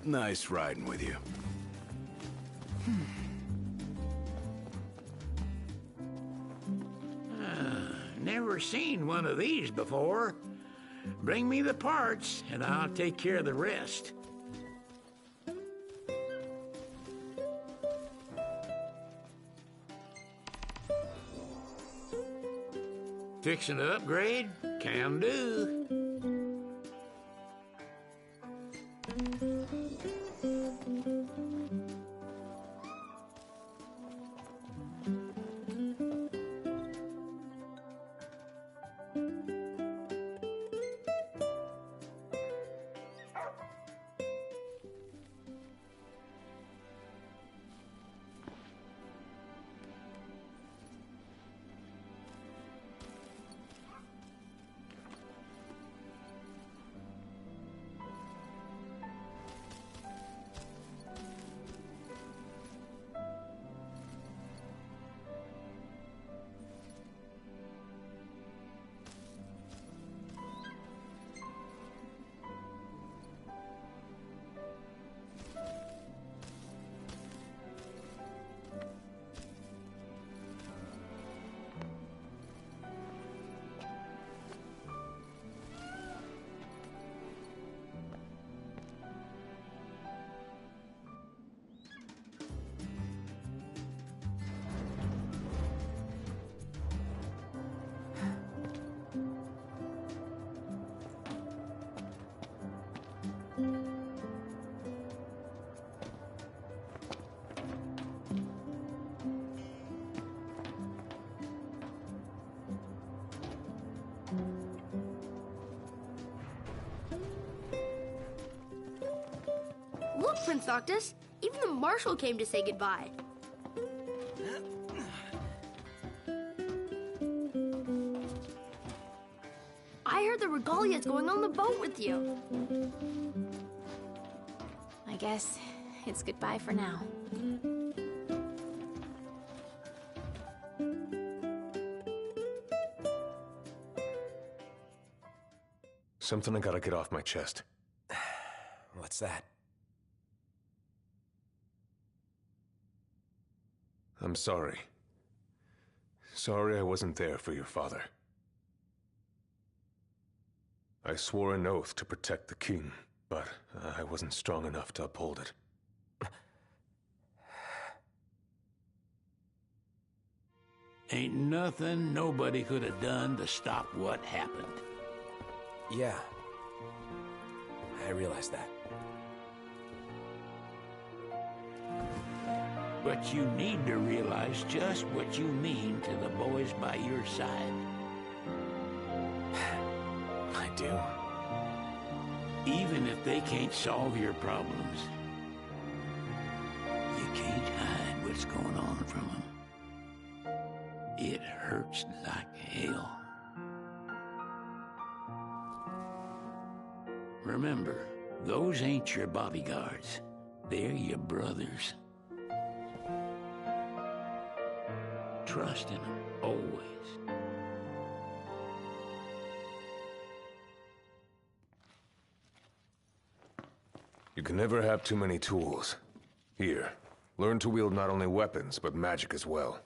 Nice riding with you. Never seen one of these before. Bring me the parts, and I'll take care of the rest. Fixing to upgrade? Can do. Look, Prince Noctis, even the Marshal came to say goodbye. I heard the Regalia's going on the boat with you. I guess it's goodbye for now. Something I gotta get off my chest. What's that? I'm sorry. Sorry I wasn't there for your father. I swore an oath to protect the king, but I wasn't strong enough to uphold it. Ain't nothing nobody could have done to stop what happened. Yeah. I realize that. But you need to realize just what you mean to the boys by your side. I do. Even if they can't solve your problems, you can't hide what's going on from them. It hurts like hell. Remember, those ain't your bodyguards. They're your brothers. Trust in them, always. You can never have too many tools. Here, learn to wield not only weapons, but magic as well.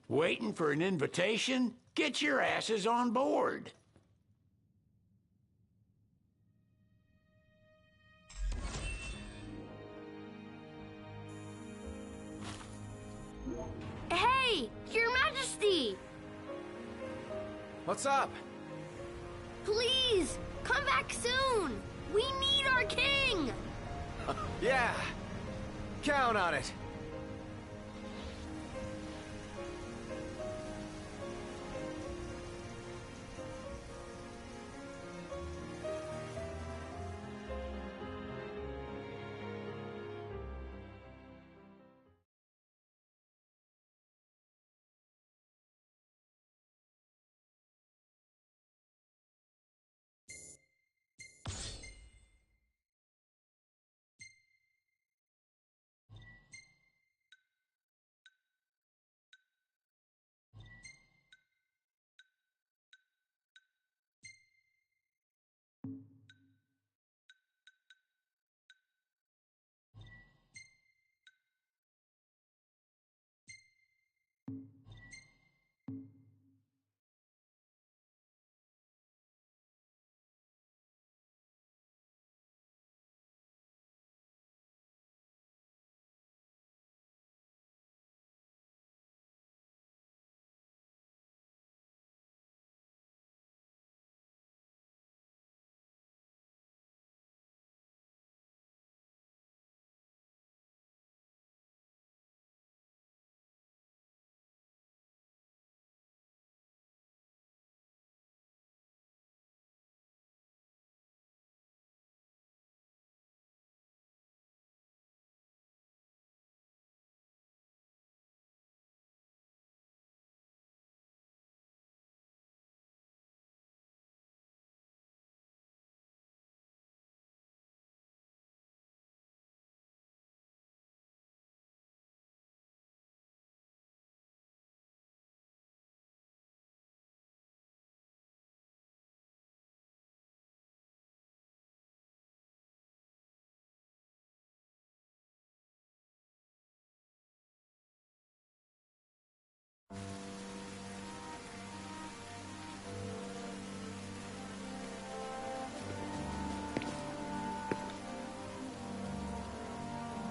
Waiting for an invitation? Get your asses on board. Hey, Your Majesty! What's up? Please, come back soon! We need our king! Yeah. Count on it.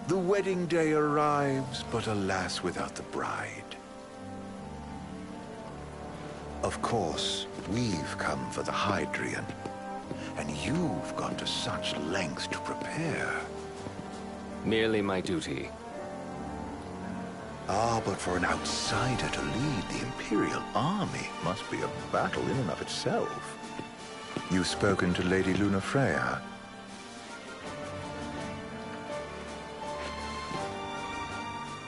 The wedding day arrives, but alas, without the bride. Of course, we've come for the Hydrian, and you've gone to such lengths to prepare. Merely my duty. Ah, but for an outsider to lead the Imperial army must be a battle in and of itself. You've spoken to Lady Lunafreya?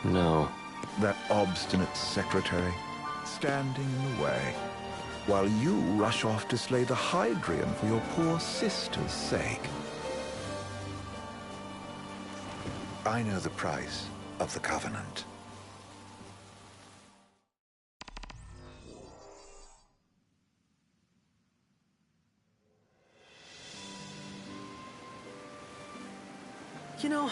No. That obstinate secretary, standing in the way, while you rush off to slay the Hydrian for your poor sister's sake. I know the price of the Covenant. You know,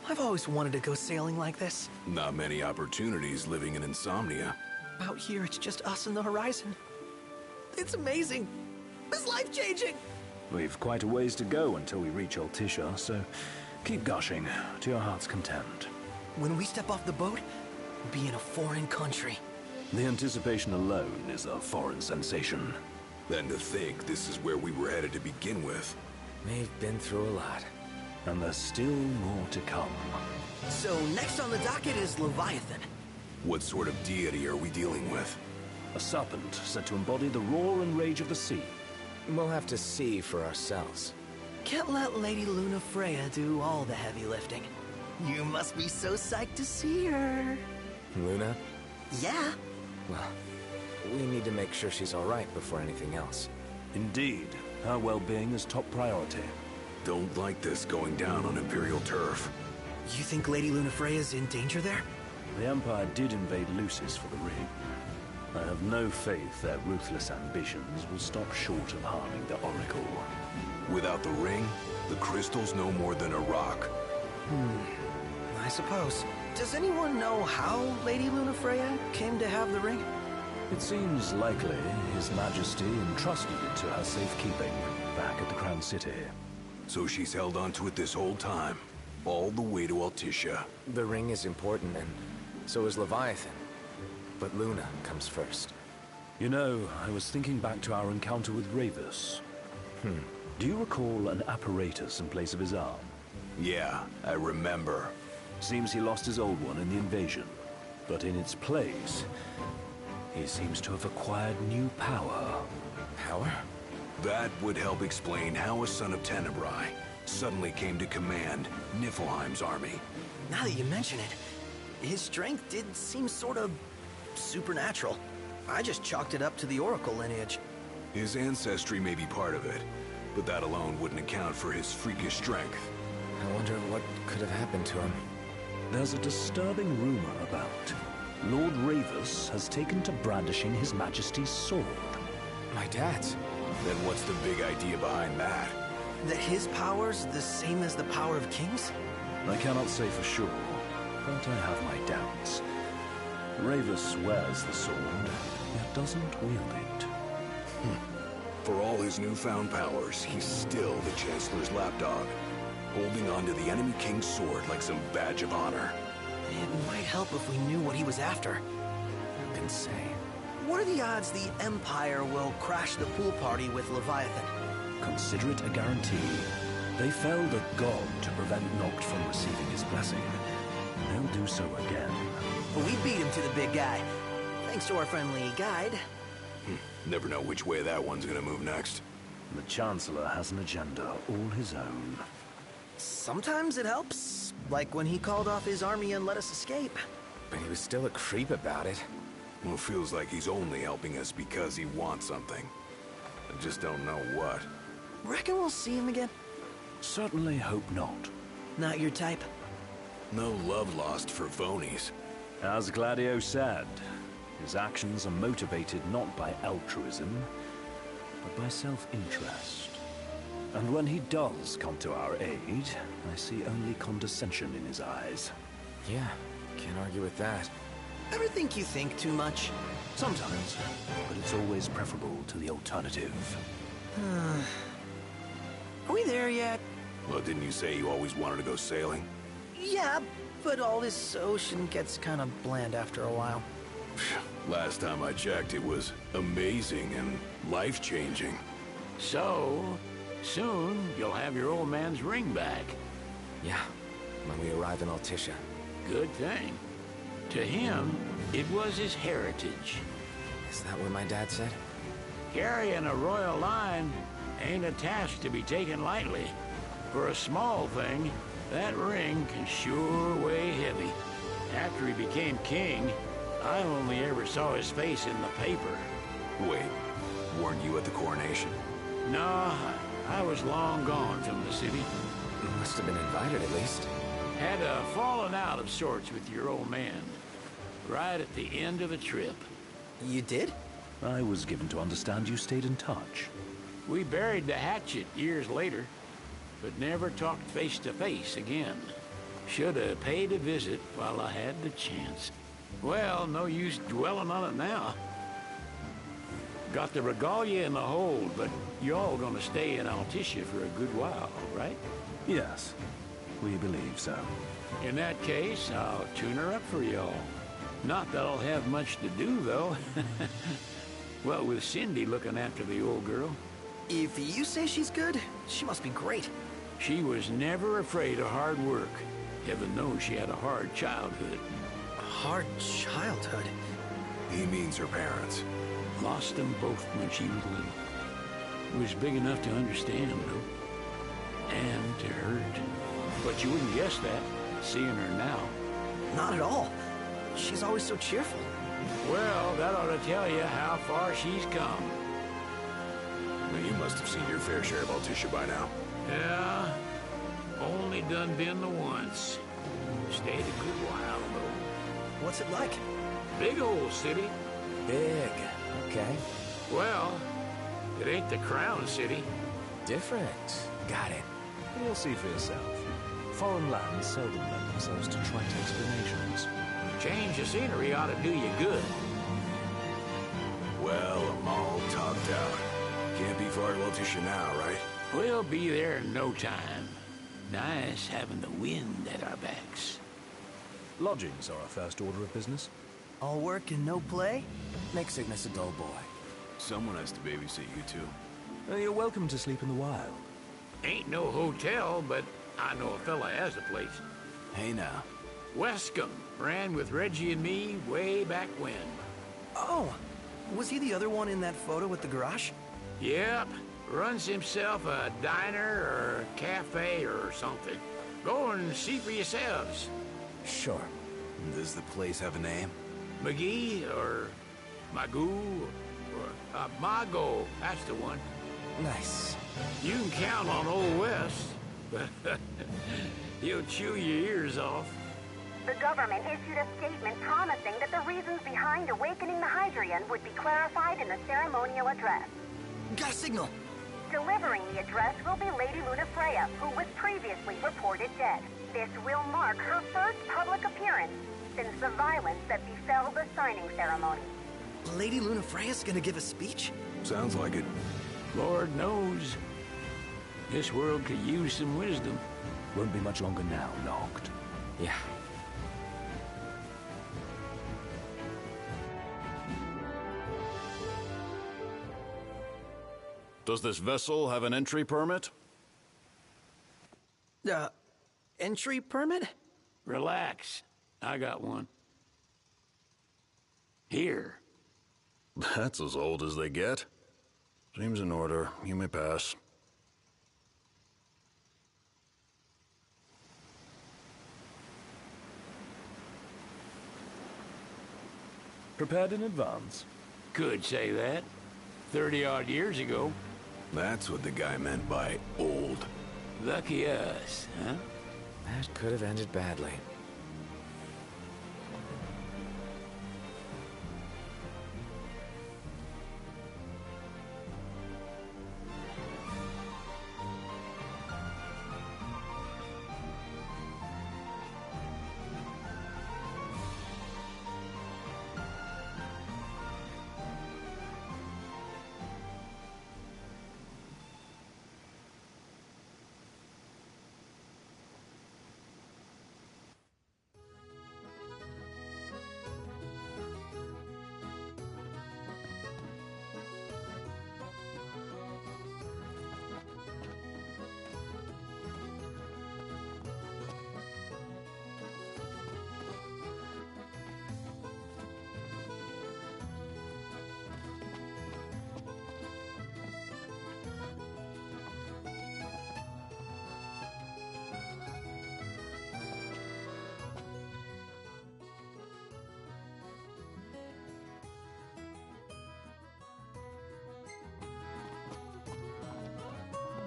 I've always wanted to go sailing like this. Not many opportunities living in Insomnia. Out here, it's just us and the horizon. It's amazing. It's life-changing. We've quite a ways to go until we reach Altisha, so keep gushing to your heart's content. When we step off the boat, we'll be in a foreign country. The anticipation alone is a foreign sensation. Then to think this is where we were headed to begin with. We've been through a lot. And there's still more to come. So next on the docket is Leviathan. What sort of deity are we dealing with? A serpent said to embody the roar and rage of the sea. We'll have to see for ourselves. Can't let Lady Lunafreya do all the heavy lifting. You must be so psyched to see her. Luna? Yeah. Well, we need to make sure she's all right before anything else. Indeed, her well-being is top priority. Don't like this going down on Imperial turf. You think Lady Lunafreya's in danger there? The Empire did invade Lucis for the ring. I have no faith their ruthless ambitions will stop short of harming the Oracle. Without the ring, the crystal's no more than a rock. I suppose. Does anyone know how Lady Lunafreya came to have the ring? It seems likely His Majesty entrusted it to her safekeeping back at the Crown City. So she's held on to it this whole time, all the way to Altisha. The ring is important, and so is Leviathan. But Luna comes first. You know, I was thinking back to our encounter with Ravus. Do you recall an apparatus in place of his arm? Yeah, I remember. Seems he lost his old one in the invasion. But in its place, he seems to have acquired new power. Power? That would help explain how a son of Tenebrae suddenly came to command Niflheim's army. Now that you mention it, his strength did seem sort of supernatural. I just chalked it up to the Oracle lineage. His ancestry may be part of it, but that alone wouldn't account for his freakish strength. I wonder what could have happened to him. There's a disturbing rumor about Lord Ravus has taken to brandishing His Majesty's sword. My dad's. Then what's the big idea behind that? That his power's the same as the power of kings? I cannot say for sure, but I have my doubts. Ravus wears the sword, yet doesn't wield it. For all his newfound powers, he's still the Chancellor's lapdog, holding on to the enemy king's sword like some badge of honor. It might help if we knew what he was after. Who can say? What are the odds the Empire will crash the pool party with Leviathan? Consider it a guarantee. They felled a god to prevent Noct from receiving his blessing. They'll do so again. But we beat him to the big guy, thanks to our friendly guide. Never know which way that one's gonna move next. The Chancellor has an agenda all his own. Sometimes it helps, like when he called off his army and let us escape. But he was still a creep about it. Well, feels like he's only helping us because he wants something. I just don't know what. Reckon we'll see him again? Certainly hope not. Not your type? No love lost for phonies. As Gladio said, his actions are motivated not by altruism, but by self-interest. And when he does come to our aid, I see only condescension in his eyes. Yeah, can't argue with that. Ever think you think too much? Sometimes, but it's always preferable to the alternative. Are we there yet? Well, didn't you say you always wanted to go sailing? Yeah, but all this ocean gets kind of bland after a while. Last time I checked, it was amazing and life-changing. So, soon you'll have your old man's ring back. Yeah, when we arrive in Altissia. Good thing. To him, it was his heritage. Is that what my dad said? Carrying a royal line ain't a task to be taken lightly. For a small thing, that ring can sure weigh heavy. After he became king, I only ever saw his face in the paper. Wait, weren't you at the coronation? No, I was long gone from the city. Must have been invited at least. Had a falling out of sorts with your old man. Right at the end of the trip. You did? I was given to understand you stayed in touch. We buried the hatchet years later, but never talked face to face again. Should have paid a visit while I had the chance. Well, no use dwelling on it now. Got the regalia in the hold, but y'all gonna stay in Altissia for a good while, right? Yes, we believe so. In that case, I'll tune her up for y'all. Not that I'll have much to do, though. Well, with Cindy looking after the old girl. If you say she's good, she must be great. She was never afraid of hard work. Heaven knows she had a hard childhood. A hard childhood? He means her parents. Lost them both when she was little. Was big enough to understand, though. And to hurt. But you wouldn't guess that, seeing her now. Not at all. She's always so cheerful. Well, that ought to tell you how far she's come. Now, you must have seen your fair share of Altissia by now. Yeah, only done been the once. Stayed a good while, though. What's it like? Big old city. Big. Okay. Well, it ain't the crown city. Different. Got it. You'll see for yourself. Foreign lands seldom lend themselves to trite explanations. Change of scenery ought to do you good. Well, I'm all topped out. Can't be far to Altissia now, right? We'll be there in no time. Nice having the wind at our backs. Lodgings are our first order of business. All work and no play? Make Cygnus a dull boy. Someone has to babysit you two. You're welcome to sleep in the wild. Ain't no hotel, but I know a fella has a place. Hey now. Wescombe ran with Reggie and me way back when. Oh, was he the other one in that photo with the garage? Yep, runs himself a diner or a cafe or something. Go and see for yourselves. Sure. Does the place have a name? McGee or Magoo or Mago, that's the one. Nice. You can count on Old West, but he'll chew your ears off. The government issued a statement promising that the reasons behind awakening the Hydrian would be clarified in the ceremonial address. Got a signal. Delivering the address will be Lady Luna Freya, who was previously reported dead. This will mark her first public appearance since the violence that befell the signing ceremony. Lady Luna Freya's gonna give a speech? Sounds like it. Lord knows. This world could use some wisdom. Won't be much longer now, Noct. Yeah. Does this vessel have an entry permit? Entry permit? Relax. I got one. Here. That's as old as they get. Seems in order. You may pass. Prepared in advance? Could say that. 30-odd years ago. That's what the guy meant by old. Lucky us, huh? That could have ended badly.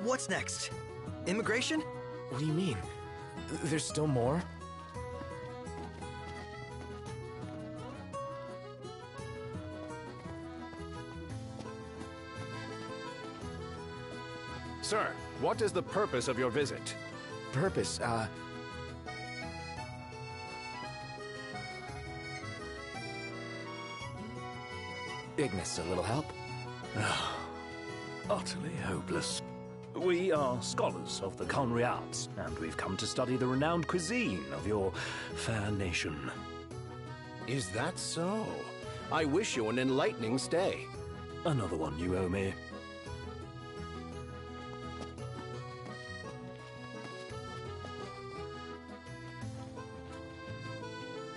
What's next? Immigration? What do you mean? There's still more? Sir, what is the purpose of your visit? Purpose, Ignis, a little help? Utterly hopeless. We are scholars of the culinary arts, and we've come to study the renowned cuisine of your fair nation. Is that so? I wish you an enlightening stay. Another one you owe me.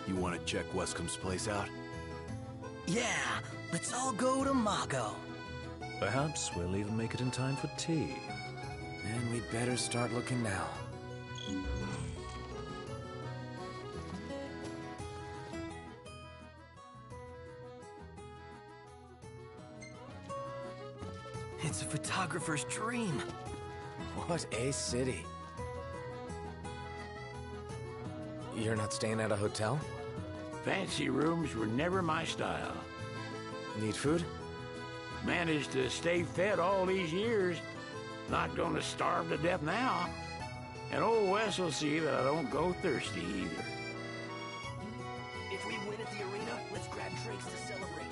You want to check Wescom's place out? Yeah, let's all go to Mago. Perhaps we'll even make it in time for tea. And we'd better start looking now. It's a photographer's dream. What a city. You're not staying at a hotel? Fancy rooms were never my style. Need food? Managed to stay fed all these years. Not gonna starve to death now. And old Wes will see that I don't go thirsty either. If we win at the arena, let's grab drinks to celebrate.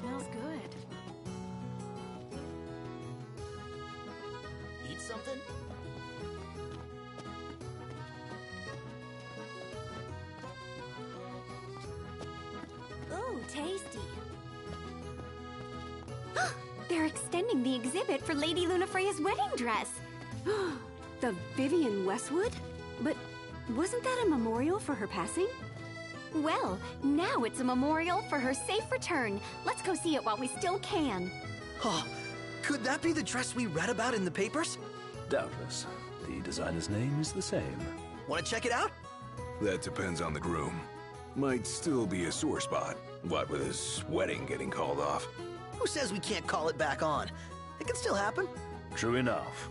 Smells good. Eat something? Ooh, tasty. They're extending the exhibit for Lady Lunafreya's wedding dress. The Vivian Westwood? But wasn't that a memorial for her passing? Well, now it's a memorial for her safe return. Let's go see it while we still can. Oh, could that be the dress we read about in the papers? Doubtless. The designer's name is the same. Want to check it out? That depends on the groom. Might still be a sore spot. What with his wedding getting called off? Who says we can't call it back on? It can still happen. True enough.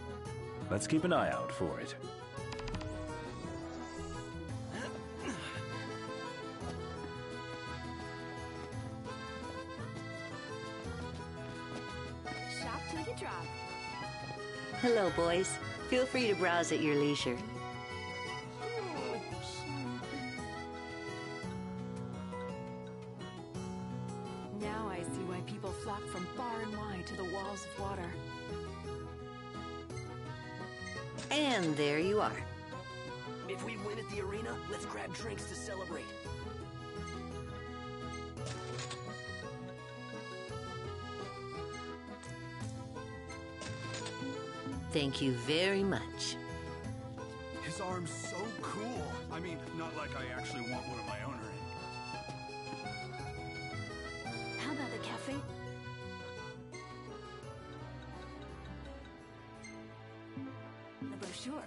Let's keep an eye out for it. Shop till you drop. Hello, boys. Feel free to browse at your leisure. Now I see why people flock from far and wide to the walls of water. And there you are. If we win at the arena, let's grab drinks to celebrate. Thank you very much. His arm's so cool. I mean, not like I actually want one of my own or anything. How about the cafe? The brochure.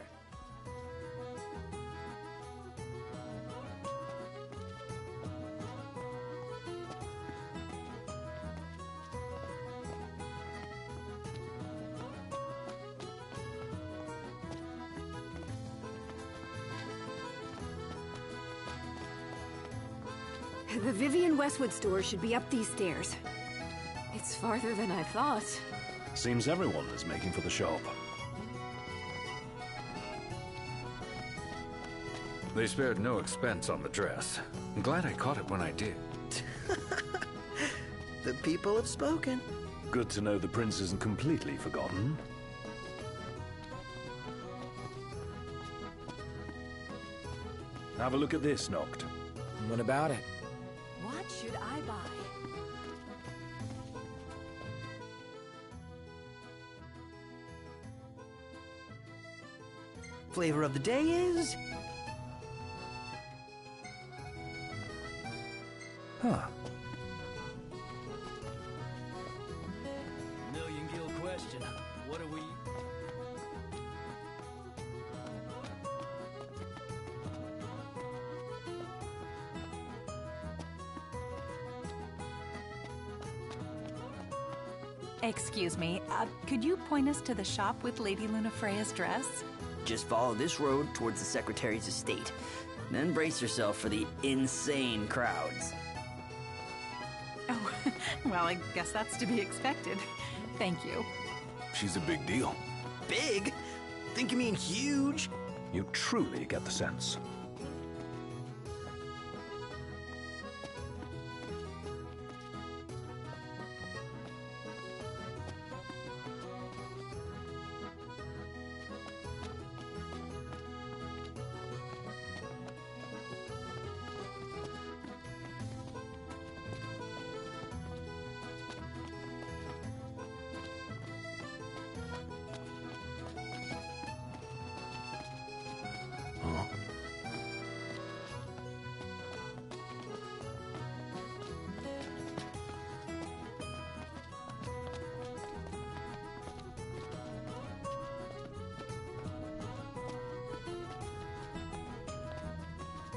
The Vivian Westwood store should be up these stairs. It's farther than I thought. Seems everyone is making for the shop. They spared no expense on the dress. I'm glad I caught it when I did. The people have spoken. Good to know the prince isn't completely forgotten. Have a look at this, Noct. What about it? What should I buy? Flavor of the day is... Huh. Million Gill question. What are we... Excuse me, could you point us to the shop with Lady Lunafreya's dress? Just follow this road towards the Secretary's estate. Then brace yourself for the insane crowds. Oh, well, I guess that's to be expected. Thank you. She's a big deal. Big? Think you mean huge? You truly get the sense.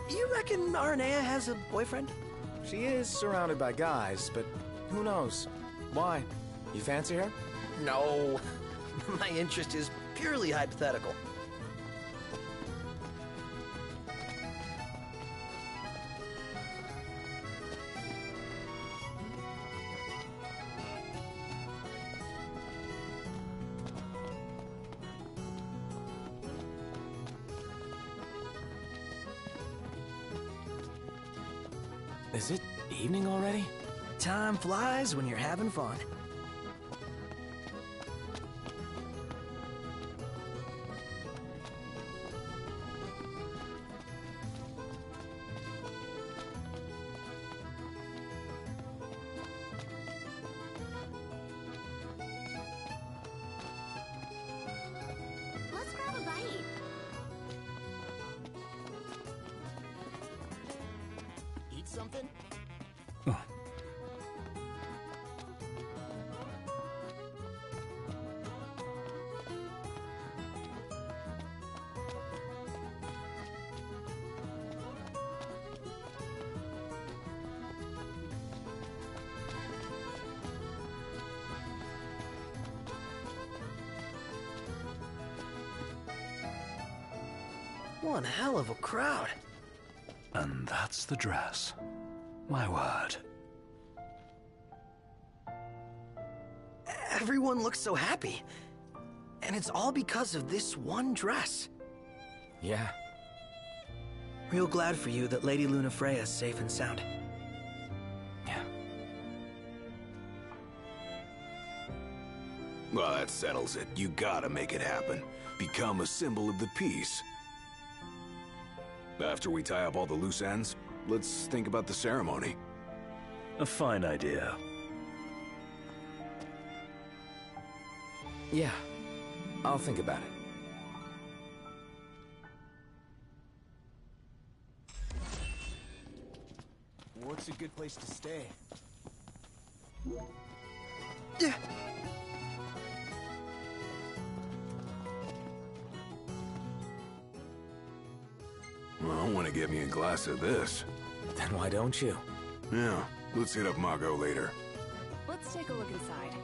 You reckon Aranea has a boyfriend? She is surrounded by guys, but who knows? Why? You fancy her? No. My interest is purely hypothetical. Is it evening already? Time flies when you're having fun. Let's grab a bite. Eat something? One hell of a crowd. And that's the dress. My word. Everyone looks so happy. And it's all because of this one dress. Yeah. Real glad for you that Lady Lunafreya is safe and sound. Well, that settles it. You gotta make it happen. Become a symbol of the peace. After we tie up all the loose ends, let's think about the ceremony. A fine idea. Yeah, I'll think about it. What's a good place to stay? Yeah. Well, I want to get me a glass of this. Then why don't you? Yeah, let's hit up Margot later. Let's take a look inside.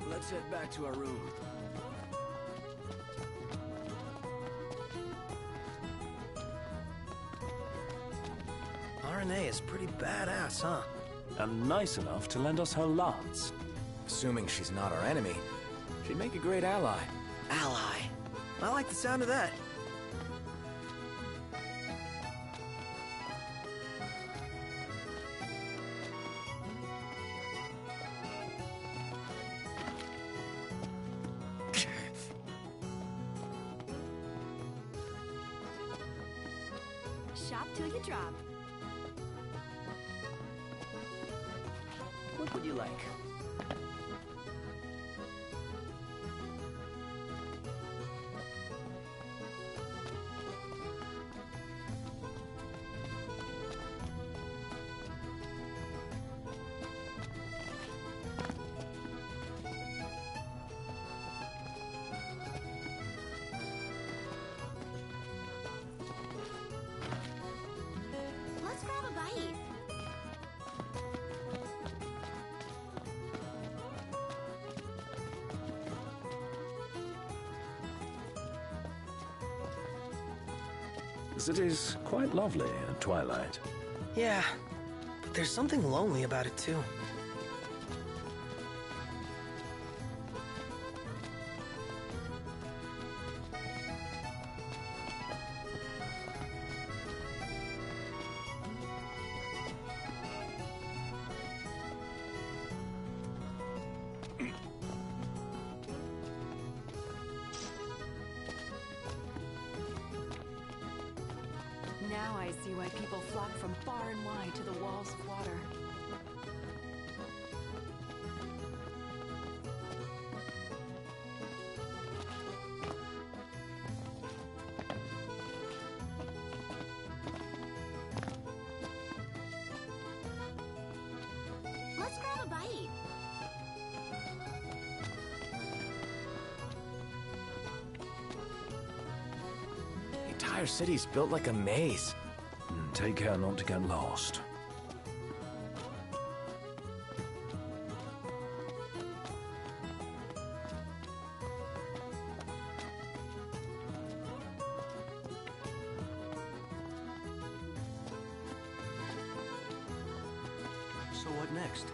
Let's head back to our room. Aranea is pretty badass, huh? And nice enough to lend us her lance. Assuming she's not our enemy, she'd make a great ally. Ally. I like the sound of that. Shop till you drop. What would you like? The city's quite lovely at twilight. Yeah, but there's something lonely about it too. Now I see why people flock from far and wide to the walls of water. Let's grab a bite. The entire city's built like a maze. Take care not to get lost. So what next?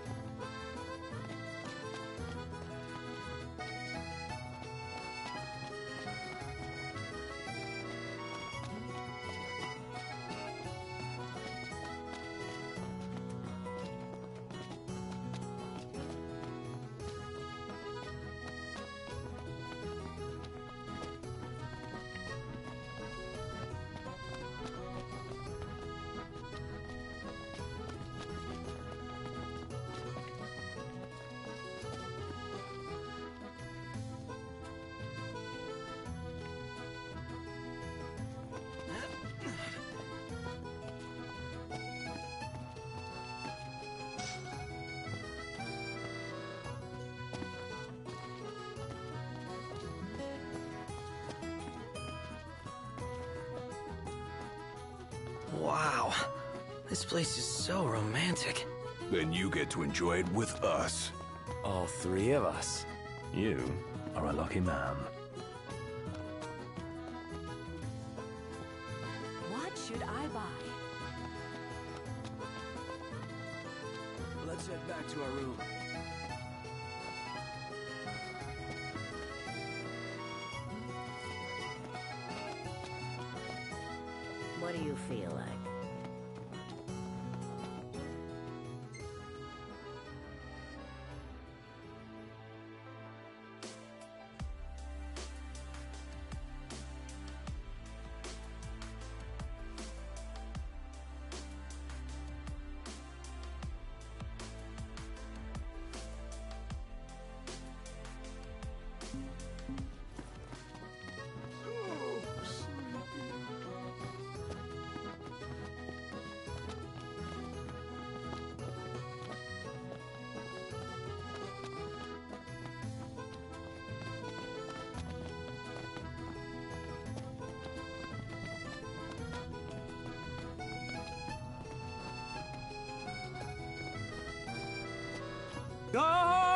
Wow, this place is so romantic. Then you get to enjoy it with us. All three of us. You are a lucky man. What should I buy? Let's head back to our room. What do you feel like?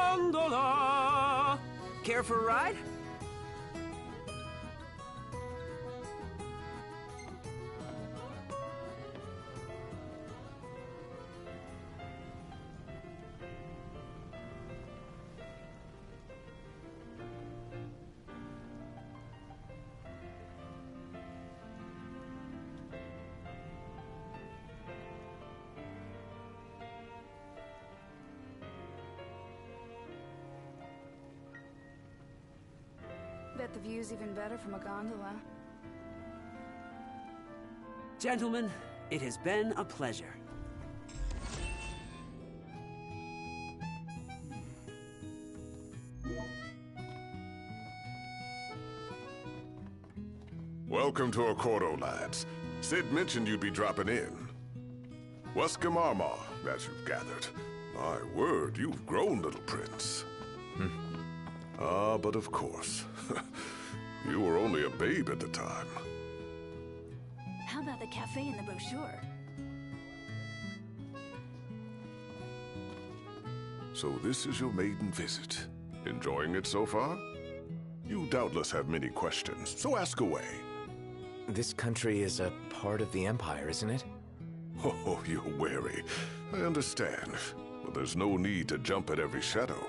Gondola! Care for a ride? Bet the view's even better from a gondola. Gentlemen, it has been a pleasure. Welcome to Accordo, lads. Sid mentioned you'd be dropping in. Weskamarma, as you've gathered. My word, you've grown, little prince. Ah, but of course. You were only a babe at the time. How about the cafe in the brochure? So this is your maiden visit. Enjoying it so far? You doubtless have many questions, so ask away. This country is a part of the Empire, isn't it? Oh, you're wary. I understand. But there's no need to jump at every shadow.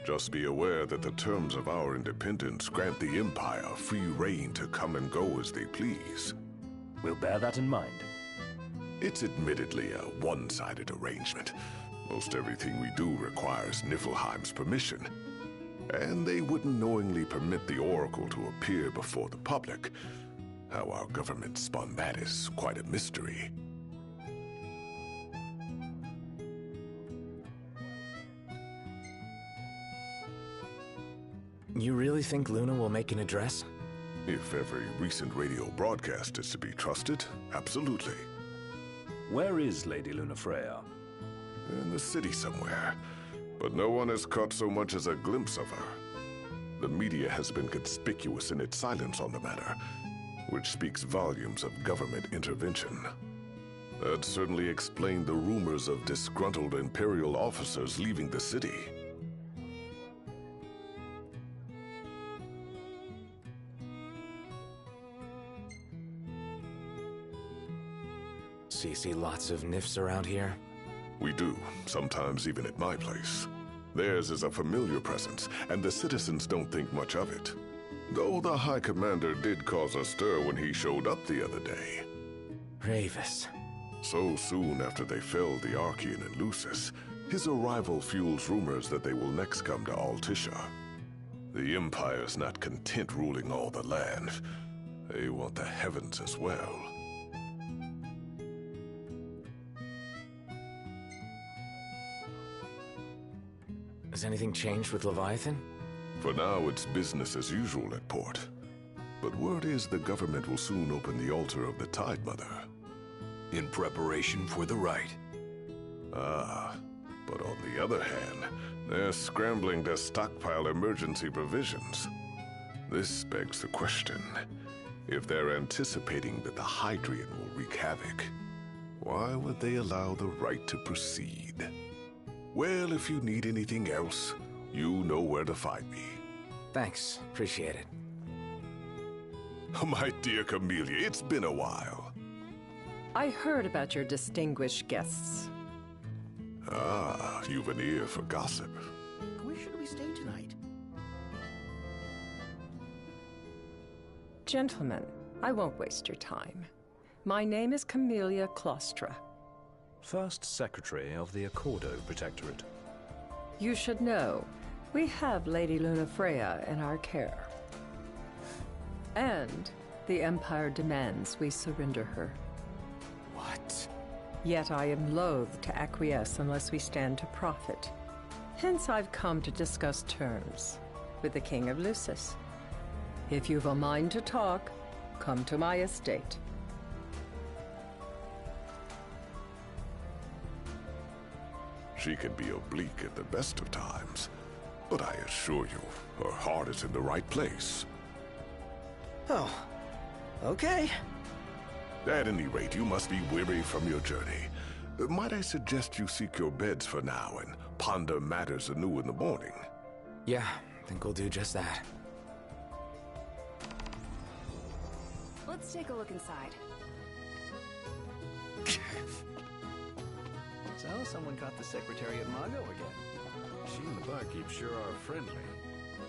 Just be aware that the terms of our independence grant the Empire free reign to come and go as they please. We'll bear that in mind. It's admittedly a one-sided arrangement. Most everything we do requires Niflheim's permission. And they wouldn't knowingly permit the Oracle to appear before the public. How our government spun that is quite a mystery. You really think Luna will make an address? If every recent radio broadcast is to be trusted, absolutely. Where is Lady Lunafreya? In the city somewhere, but no one has caught so much as a glimpse of her. The media has been conspicuous in its silence on the matter, which speaks volumes of government intervention. That certainly explained the rumors of disgruntled Imperial officers leaving the city. So you see lots of Nifs around here? We do, sometimes even at my place. Theirs is a familiar presence, and the citizens don't think much of it. Though the High Commander did cause a stir when he showed up the other day. Ravis. So soon after they felled the Archean and Lucis, his arrival fuels rumors that they will next come to Altisha. The Empire's not content ruling all the land. They want the heavens as well. Has anything changed with Leviathan? For now, it's business as usual at port. But word is the government will soon open the altar of the Tide Mother. In preparation for the rite. Ah, but on the other hand, they're scrambling to stockpile emergency provisions. This begs the question, if they're anticipating that the Hydrian will wreak havoc, why would they allow the rite to proceed? Well, if you need anything else, you know where to find me. Thanks, appreciate it. My dear Camellia, it's been a while. I heard about your distinguished guests. Ah, you've an ear for gossip. Where should we stay tonight? Gentlemen, I won't waste your time. My name is Camellia Claustra. First Secretary of the Accordo Protectorate. You should know, we have Lady Lunafreya in our care. And the Empire demands we surrender her. What? Yet I am loath to acquiesce unless we stand to profit. Hence I've come to discuss terms with the King of Lucis. If you've a mind to talk, come to my estate. She can be oblique at the best of times, but I assure you, her heart is in the right place. Oh, okay. At any rate, you must be weary from your journey. Might I suggest you seek your beds for now and ponder matters anew in the morning? Yeah, I think we'll do just that. Let's take a look inside. So, someone caught the Secretary at Mago again. She and the barkeep sure are friendly.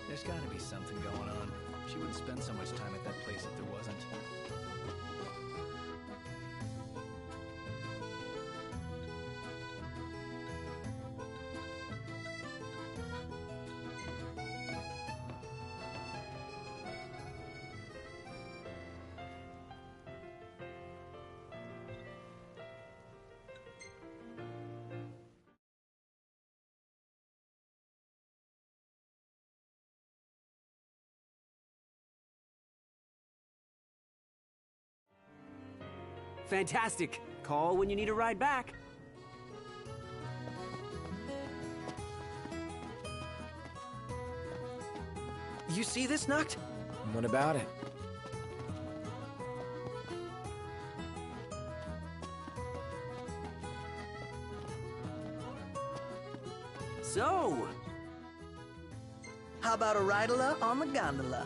There's gotta be something going on. She wouldn't spend so much time at that place if there wasn't. Fantastic. Call when you need a ride back. You see this, Nuct? What about it? So, how about a ridola on the gondola?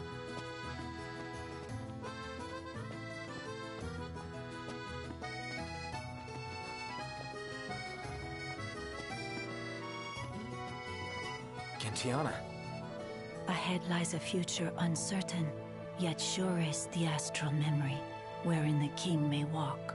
Gentiana. Ahead lies a future uncertain, yet sure is the astral memory, wherein the king may walk.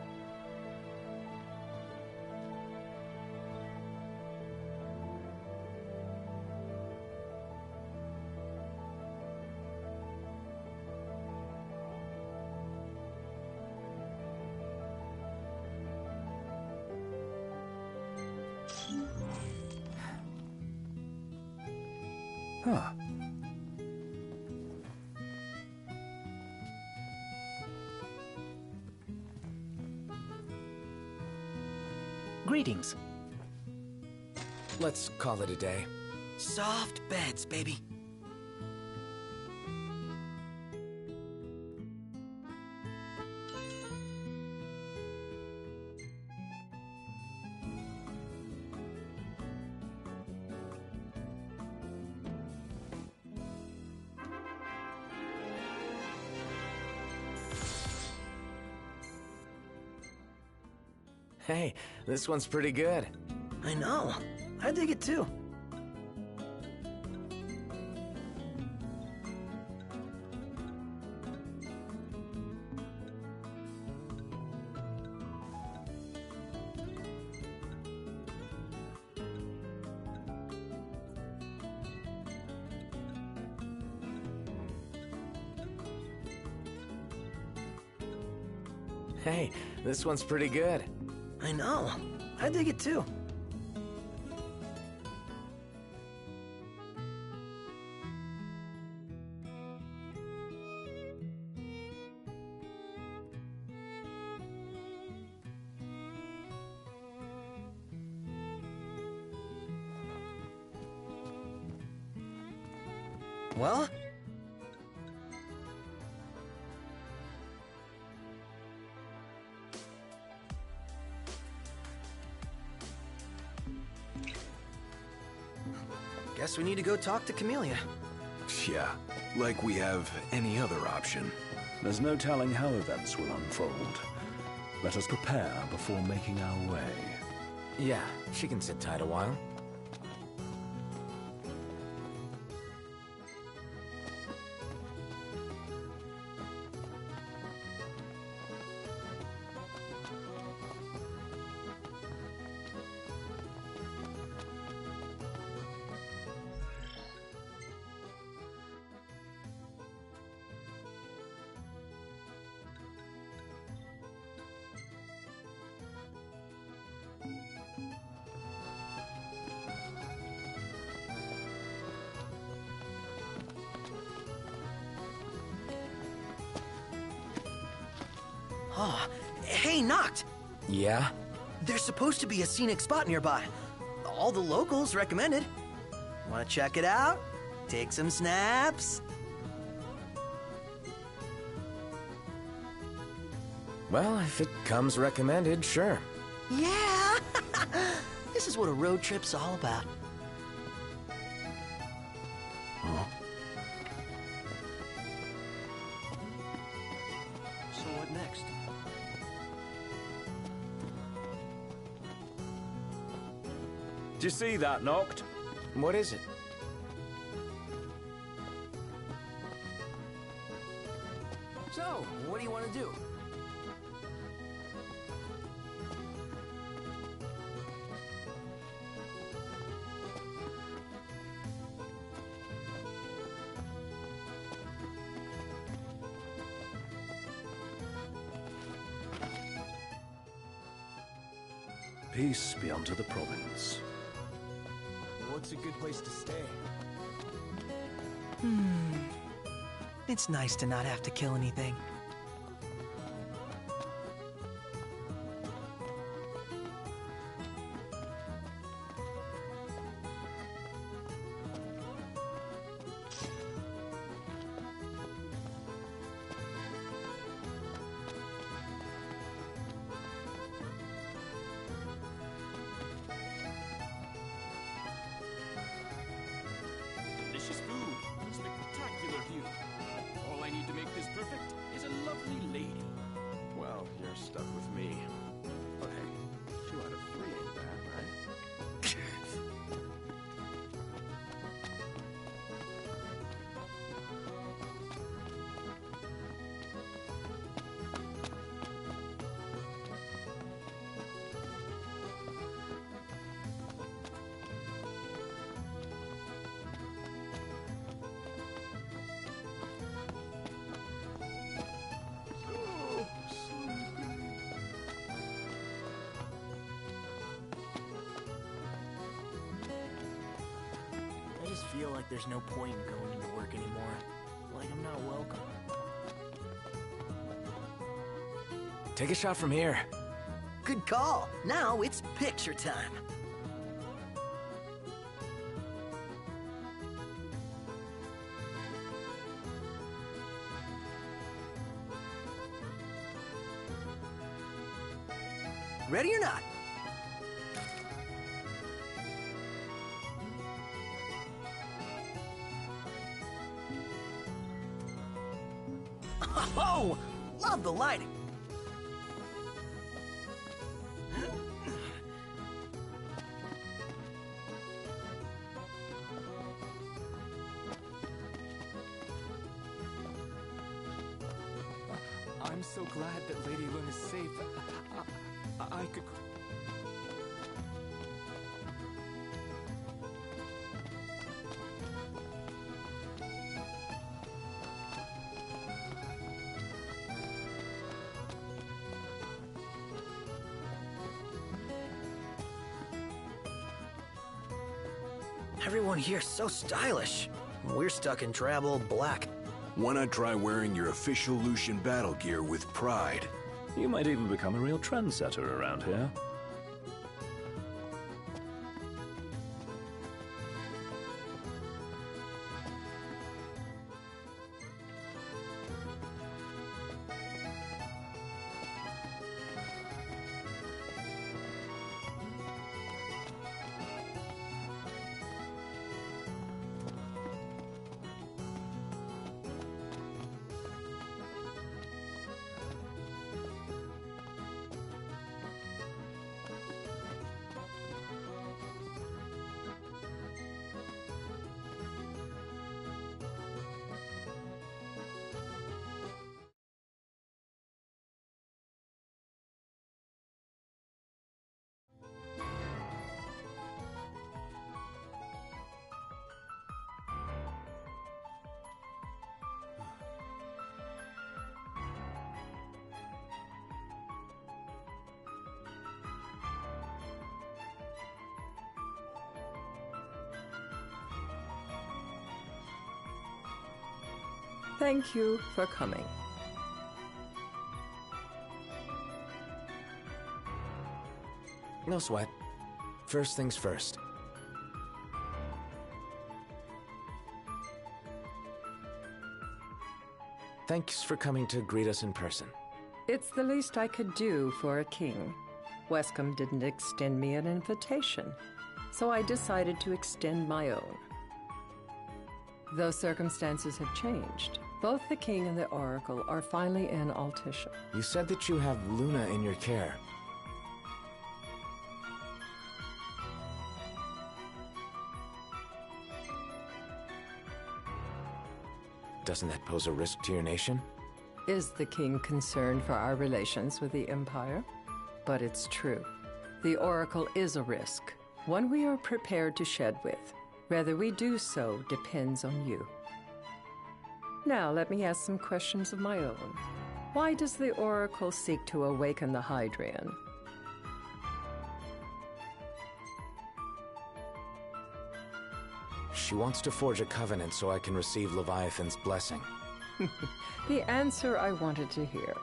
Huh. Greetings. Let's call it a day. Soft beds, baby. Hey, this one's pretty good. I know. I dig it too. Hey, this one's pretty good. I know. I dig it too. Well? Guess we need to go talk to Camellia. Yeah, like we have any other option. There's no telling how events will unfold. Let us prepare before making our way. Yeah, she can sit tight a while. Oh, hey, Noct! Yeah? There's supposed to be a scenic spot nearby. All the locals recommend it. Want to check it out? Take some snaps? Well, if it comes recommended, sure. Yeah! This is what a road trip's all about. Huh? So what next? Did you see that, Noct? What is it? So, what do you want to do? Peace be unto the province. What's a good place to stay? It's nice to not have to kill anything. Delicious food, spectacular view. All I need to make this perfect is a feel like there's no point in going into work anymore. Like I'm not welcome. Take a shot from here. Good call. Now it's picture time. Ready or not? Oh, love the lighting. I'm so glad that Lady Luna's safe. I could... Everyone here's so stylish. We're stuck in drab old black. Why not try wearing your official Lucian battle gear with pride? You might even become a real trendsetter around here. Thank you for coming. No sweat. First things first. Thanks for coming to greet us in person. It's the least I could do for a king. Wescom didn't extend me an invitation, so I decided to extend my own. Though circumstances have changed, both the king and the oracle are finally in Altisha. You said that you have Luna in your care. Doesn't that pose a risk to your nation? Is the king concerned for our relations with the Empire? But it's true. The oracle is a risk, one we are prepared to shed with. Whether we do so depends on you. Now, let me ask some questions of my own. Why does the Oracle seek to awaken the Hydrian? She wants to forge a covenant so I can receive Leviathan's blessing. The answer I wanted to hear.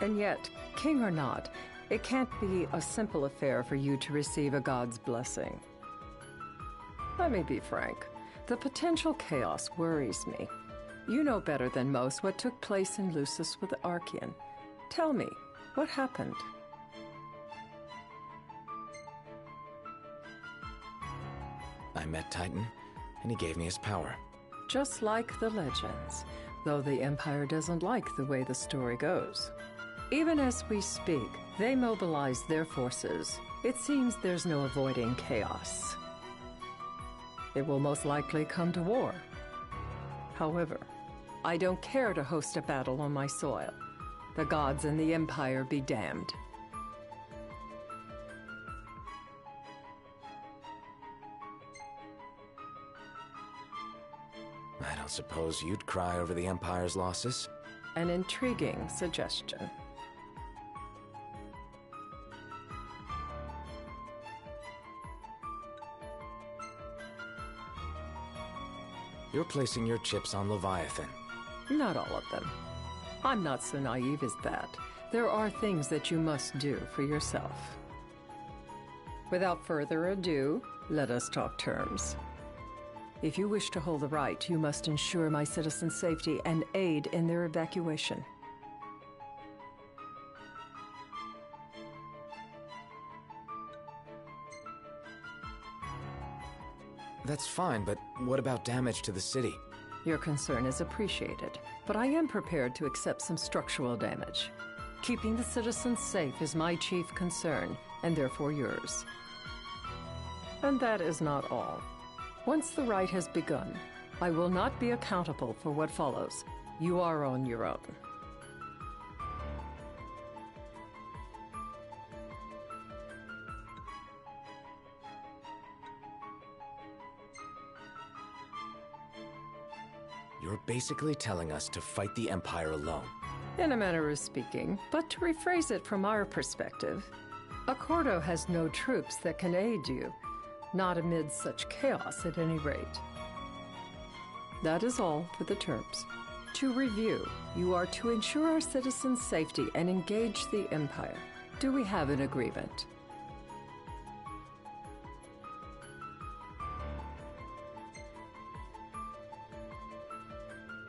And yet, king or not, it can't be a simple affair for you to receive a god's blessing. Let me be frank. The potential chaos worries me. You know better than most what took place in Lucis with the Archean. Tell me, what happened? I met Titan, and he gave me his power. Just like the legends, though the Empire doesn't like the way the story goes. Even as we speak, they mobilize their forces. It seems there's no avoiding chaos. It will most likely come to war. However, I don't care to host a battle on my soil. The gods and the Empire be damned. I don't suppose you'd cry over the Empire's losses? An intriguing suggestion. You're placing your chips on Leviathan. Not all of them. I'm not so naive as that. There are things that you must do for yourself. Without further ado, let us talk terms. If you wish to hold the right, you must ensure my citizens' safety and aid in their evacuation. That's fine, but what about damage to the city? Your concern is appreciated, but I am prepared to accept some structural damage. Keeping the citizens safe is my chief concern, and therefore yours. And that is not all. Once the rite has begun, I will not be accountable for what follows. You are on your own. You're basically telling us to fight the Empire alone. In a manner of speaking, but to rephrase it from our perspective, Accordo has no troops that can aid you, not amid such chaos at any rate. That is all for the terms. To review, you are to ensure our citizens' safety and engage the Empire. Do we have an agreement?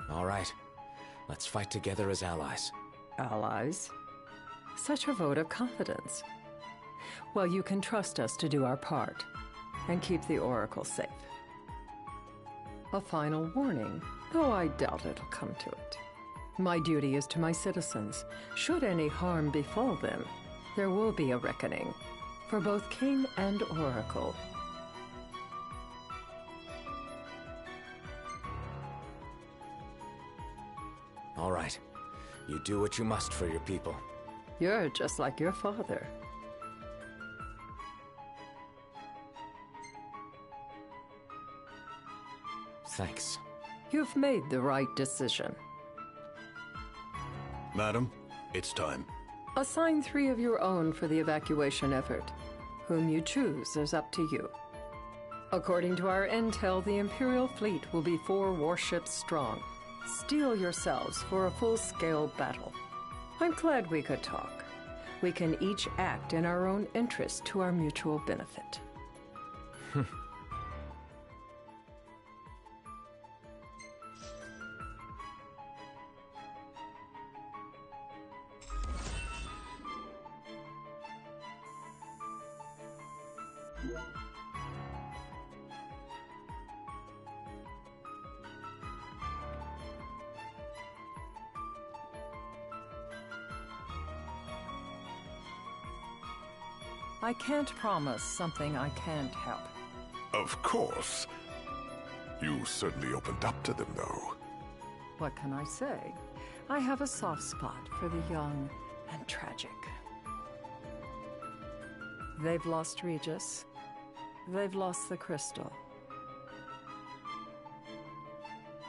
All right. Let's fight together as allies. Allies? Such a vote of confidence. Well, you can trust us to do our part and keep the Oracle safe. A final warning, though I doubt it'll come to it. My duty is to my citizens. Should any harm befall them, there will be a reckoning for both King and Oracle. All right. You do what you must for your people. You're just like your father. Thanks. You've made the right decision. Madam, it's time. Assign 3 of your own for the evacuation effort. Whom you choose is up to you. According to our intel, the Imperial fleet will be 4 warships strong. Steel yourselves for a full-scale battle. I'm glad we could talk. We can each act in our own interest to our mutual benefit. I can't promise something I can't help. Of course. You certainly opened up to them, though. What can I say? I have a soft spot for the young and tragic. They've lost Regis. They've lost the crystal.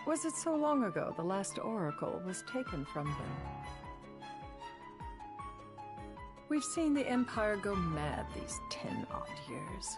Was it so long ago the last oracle was taken from them? We've seen the Empire go mad these 10-odd years.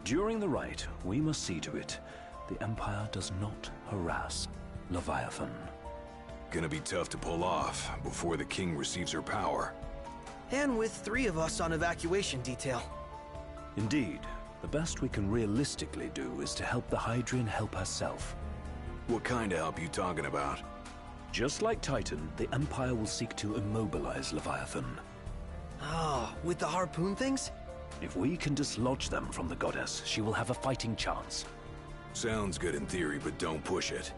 During the rite, we must see to it the Empire does not harass Leviathan. Gonna be tough to pull off before the king receives her power. And with 3 of us on evacuation detail. Indeed, the best we can realistically do is to help the Hydrian help herself. What kind of help you talking about? Just like Titan, the Empire will seek to immobilize Leviathan. Ah, with the harpoon things? If we can dislodge them from the goddess, she will have a fighting chance. Sounds good in theory, but don't push it.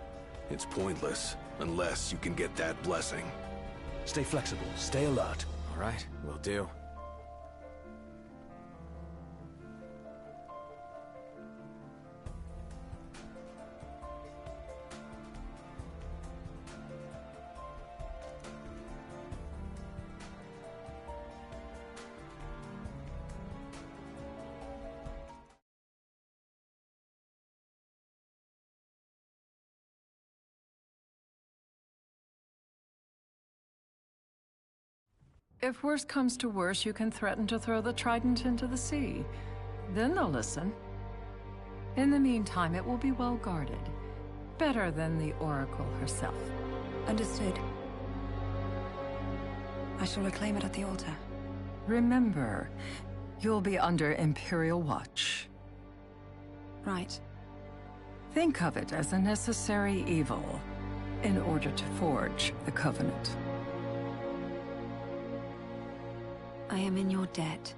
It's pointless, unless you can get that blessing. Stay flexible, stay alert. All right, will do. If worse comes to worse, you can threaten to throw the trident into the sea. Then they'll listen. In the meantime, it will be well guarded. Better than the Oracle herself. Understood. I shall reclaim it at the altar. Remember, you'll be under Imperial watch. Right. Think of it as a necessary evil in order to forge the Covenant. I am in your debt.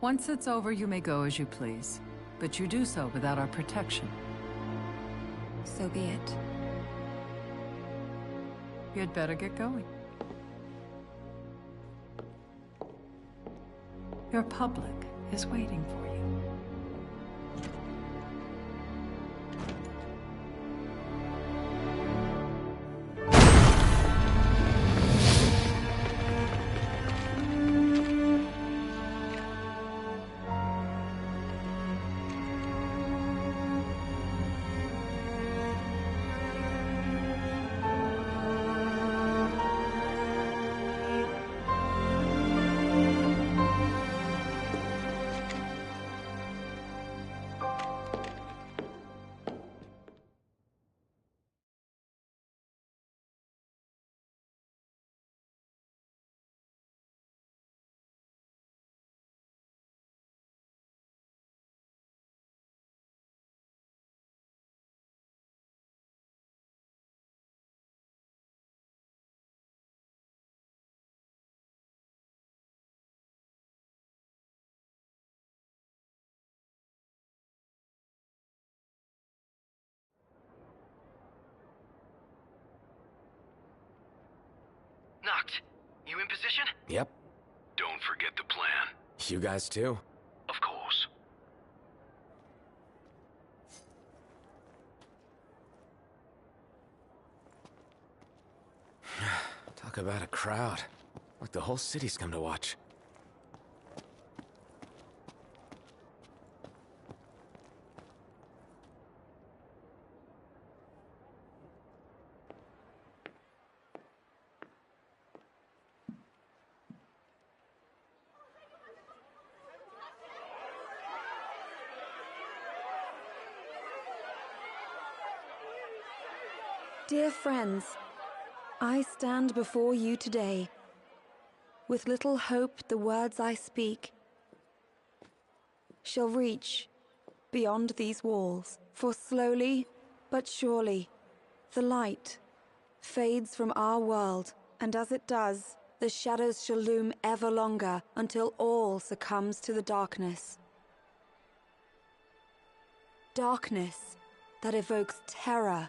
Once it's over, you may go as you please. But you do so without our protection. So be it. You'd better get going. Your public is waiting for you. Noct, you in position? Yep. Don't forget the plan. You guys too? Of course. Talk about a crowd. Like the whole city's come to watch. Dear friends, I stand before you today. With little hope the words I speak shall reach beyond these walls. For slowly but surely the light fades from our world, and as it does, the shadows shall loom ever longer until all succumbs to the darkness. Darkness that evokes terror,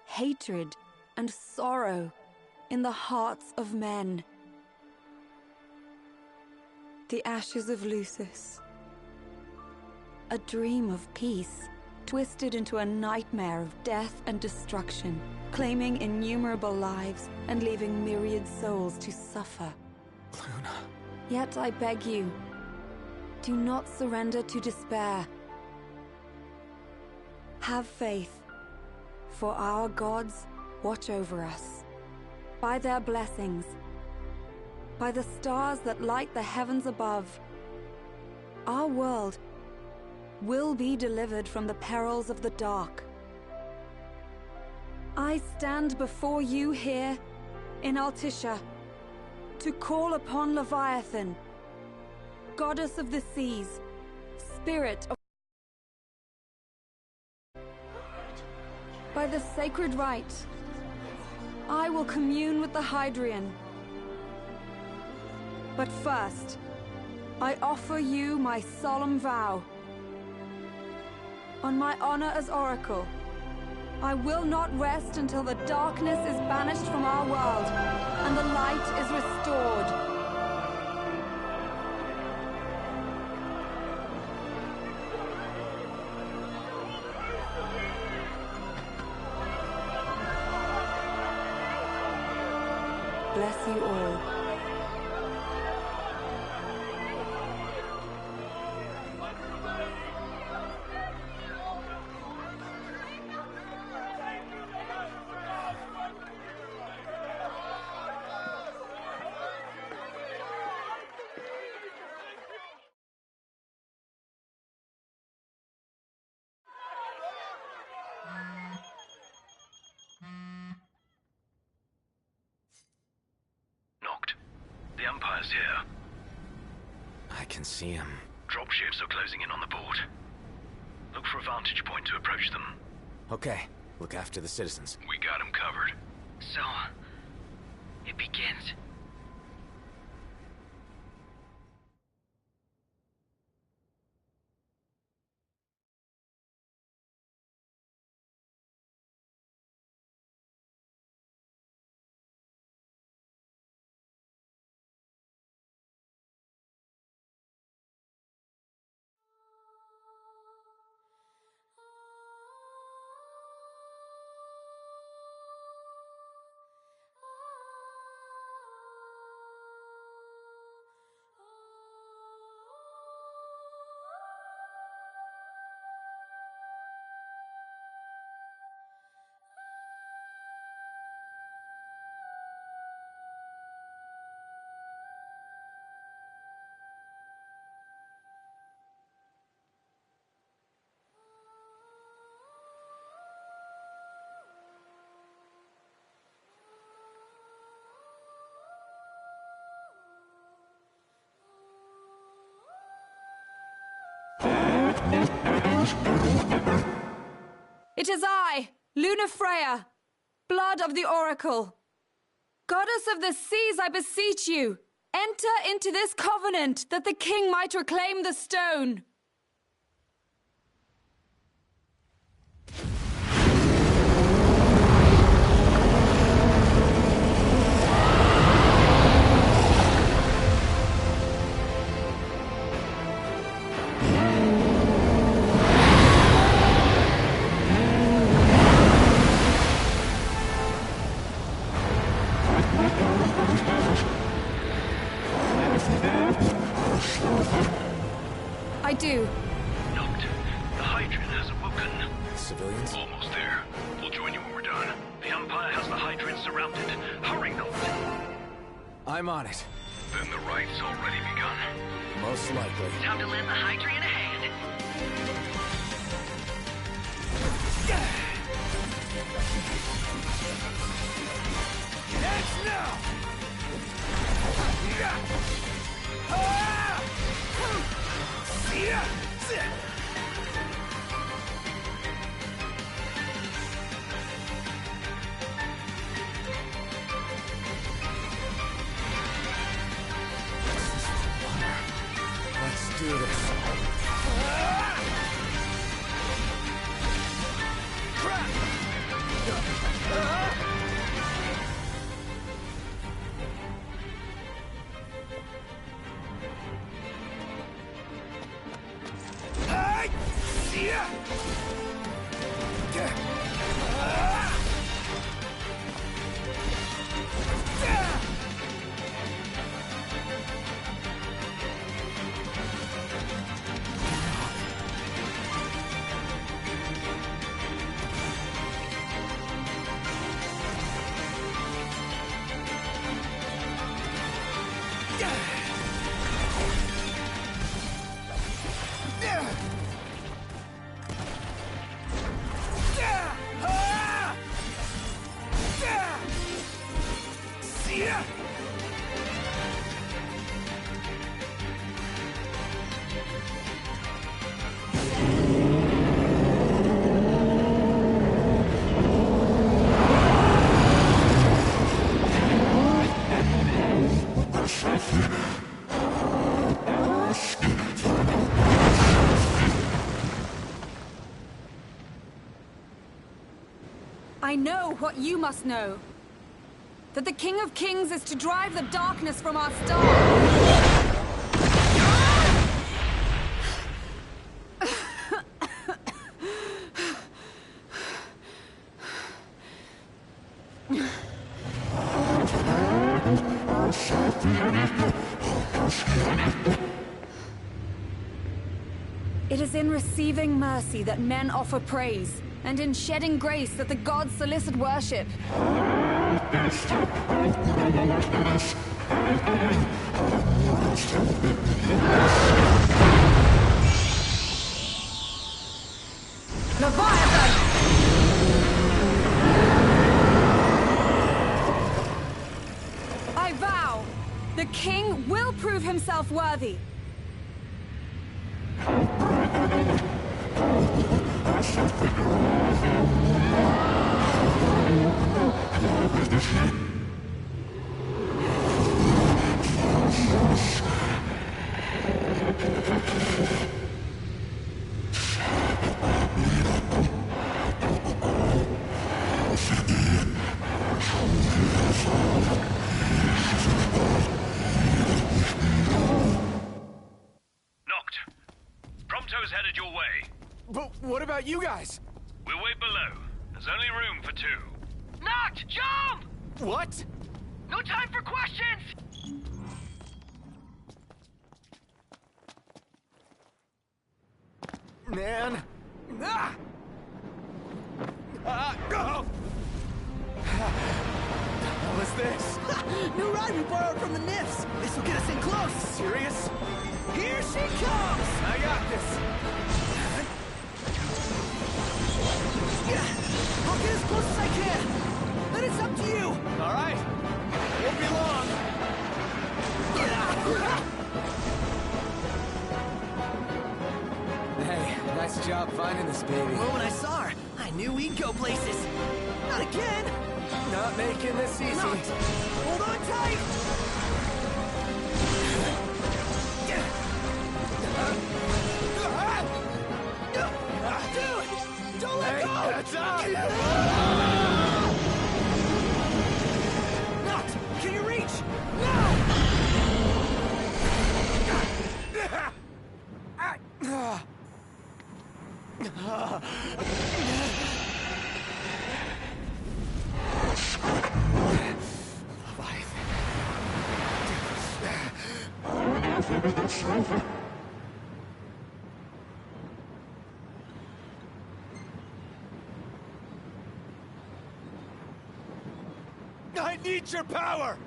hatred, and sorrow in the hearts of men. The ashes of Lucis. A dream of peace, twisted into a nightmare of death and destruction, claiming innumerable lives and leaving myriad souls to suffer. Luna. Yet I beg you, do not surrender to despair. Have faith, for our gods watch over us. By their blessings, by the stars that light the heavens above, our world will be delivered from the perils of the dark. I stand before you here in Altissia to call upon Leviathan, goddess of the seas, spirit of... By the sacred rite, I will commune with the Hydrian. But first, I offer you my solemn vow. On my honor as Oracle, I will not rest until the darkness is banished from our world and the light is restored. Bless you all. Knocked. The Empire's here. I can see him. Dropships are closing in on the port. Look for a vantage point to approach them. Okay, look after the citizens. We got them covered. So, it begins. It is I, Luna Freya, blood of the Oracle. Goddess of the seas, I beseech you, enter into this covenant that the king might reclaim the stone. I do. Knocked. The Hydran has awoken. Civilians? Almost there. We'll join you when we're done. The Empire has the Hydran surrounded. Hurry, Knocked. I'm on it. Then the right's already begun. Most likely. Time to lend the Hydran a hand. Next now! Let's do this. I know what you must know. That the King of Kings is to drive the darkness from our star. It is in receiving mercy that men offer praise, and in shedding grace that the gods solicit worship. Leviathan! The king will prove himself worthy. Prompto's headed your way. But what about you guys? We'll wait below. There's only room for 2. Noct, jump! What? No time for questions! Man. Ah! Go! What was this? New ride we borrowed from the Nifs. This will get us in close. Serious? Here she comes! I got this. I'll get as close as I can. Then it's up to you. All right. Won't be long. Hey, nice job finding this baby. Well, when I saw her, I knew we'd go places. Not again. Not making this easy. Not. Hold on tight. Dude, don't let go. That's up. Noct, can you reach? Now! I need your power!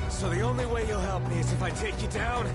So the only way you'll help me is if I take you down?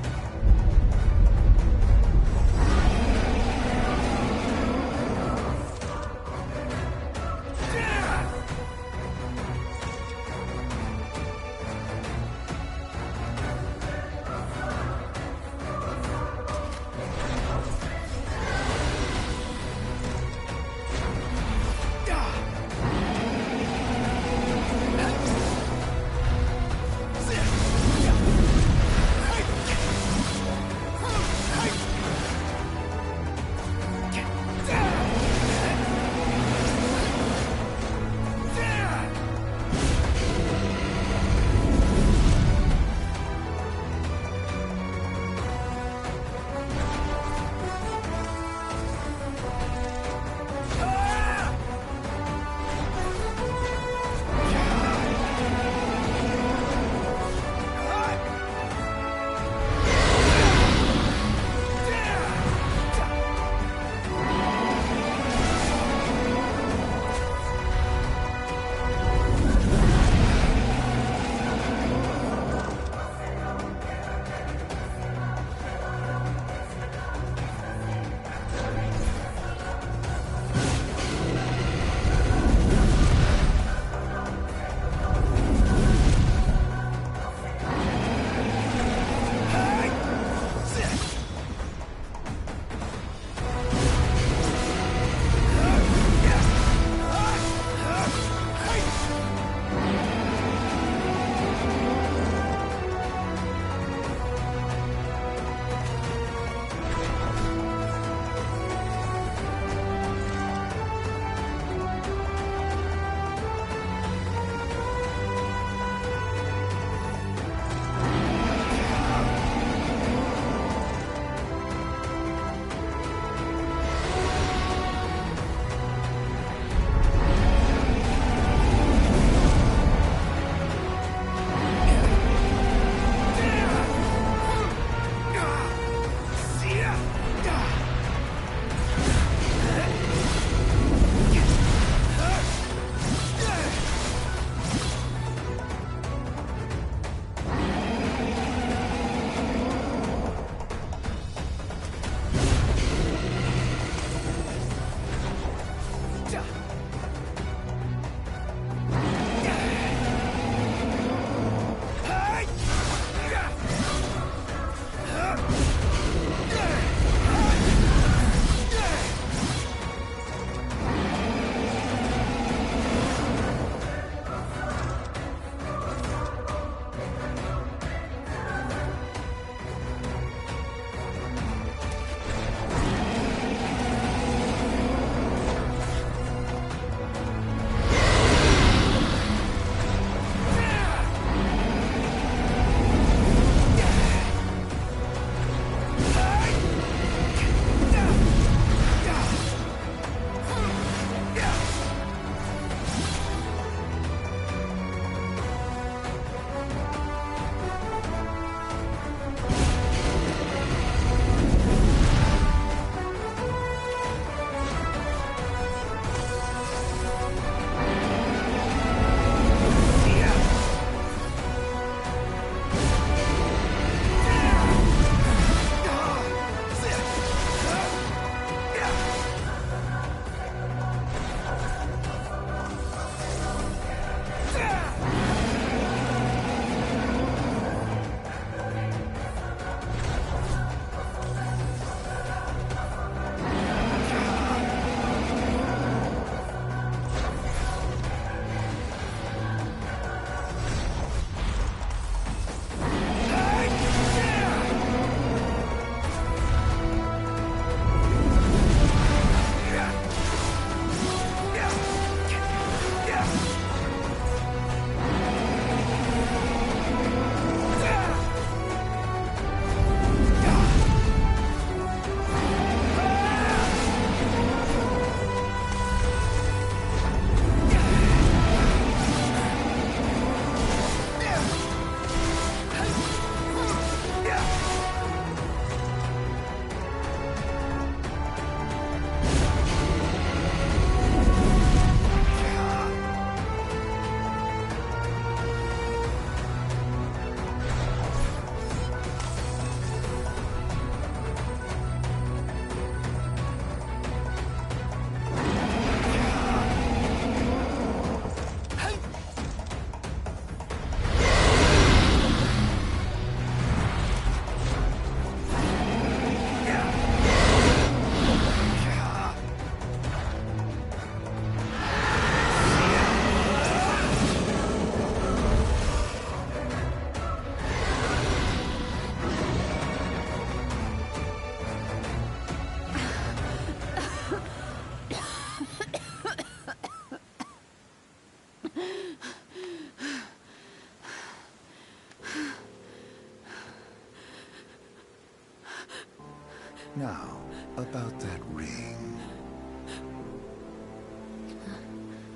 Now, about that ring.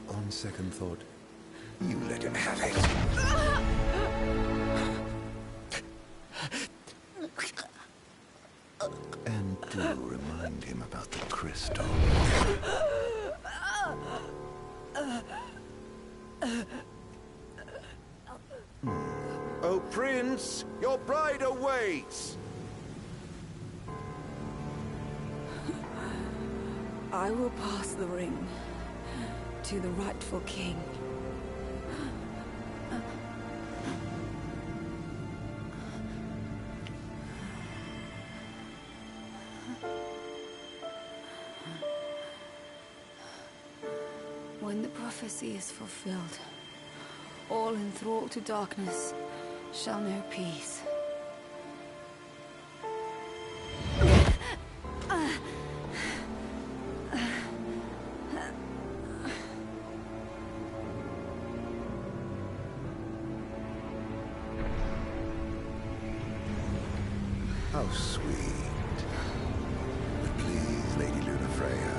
On second thought, you let him have it. And do remind him about the crystal. Oh, Prince, your bride awaits! I will pass the ring to the rightful king. When the prophecy is fulfilled, all enthralled to darkness shall know peace. How sweet. But please, Lady Lunafreya.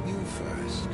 You first.